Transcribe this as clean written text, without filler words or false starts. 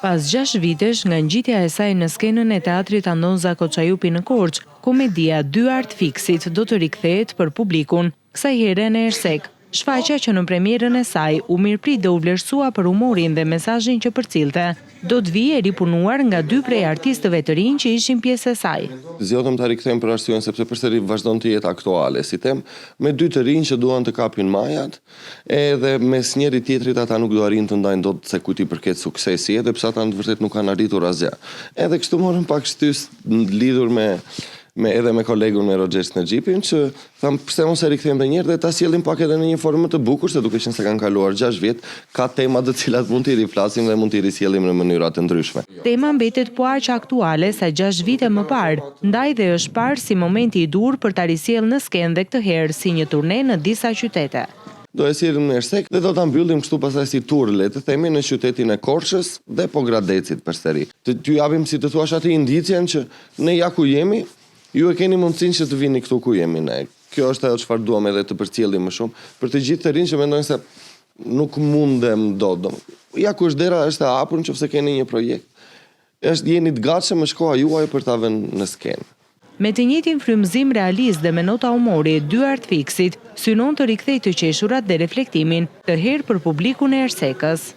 Pas 6 vitesh nga ngjitja e saj në skenën e teatrit Andonza Koçajupi në Korçë, komedia Dy Art Fiksit do të rikthehet për publikun, kësaj here në Ersek. Shfaqja që në premierën e saj u mirëprit dhe u vlerësua për humorin dhe mesazhin që përcillte. Do të vijë e ripunuar nga 2 prej artistëve të rinj që ishin pjesë e saj. Zgjodhëm ta rikthejmë për arsyen sepse përsëri vazhdon të jetë aktuale, si them, me 2 të rinj që duan të kapin majat, edhe mes njëri tjetrit ata nuk do arrin të ndajnë dot se kujt i përket suksesi, edhe pse ata në të vërtetë nuk kanë arritur asgjë. Edhe kështu morëm pak shtys lidhur edhe me kolegun me Roger Snergjipin që tham pse mos e rikthejmë edhe një herë dhe ta sjellim pak edhe në një formë të bukur se duke qenë se kanë kaluar 6 vjet, ka tema të cilat mund t'i riflasim dhe mund t'i risjellim në mënyra të ndryshme. Tema mbetet po aq aktuale sa 6 vite më parë, ndaj dhe është parë si momenti i dur për ta risjellë në skenë dhe këtë herë si një turne në disa qytete. Do e sjellim në Ersek dhe do ta mbyllim kështu pastaj si tur le të themi në qytetin e Korçës dhe po Gradecit përsëri. T'ju japim si të thuash atë indicjen që ne ja ku jemi, ju e keni mundësinë që të vini këtu ku jemi ne. Kjo është ajo çfarë duam edhe të përcjellim më shumë për të gjithë të rinj që mendojnë se nuk mundem dot. Ja ku është dera është e hapur nëse keni një projekt. Jeni të gatshëm është koha juaj për ta vënë në skenë. Me të njëjtin frymëzim realist dhe me nota humori, Dy Art Fiksit synon të rikthejë të qeshurat dhe reflektimin, të herë për publikun e Ersekës.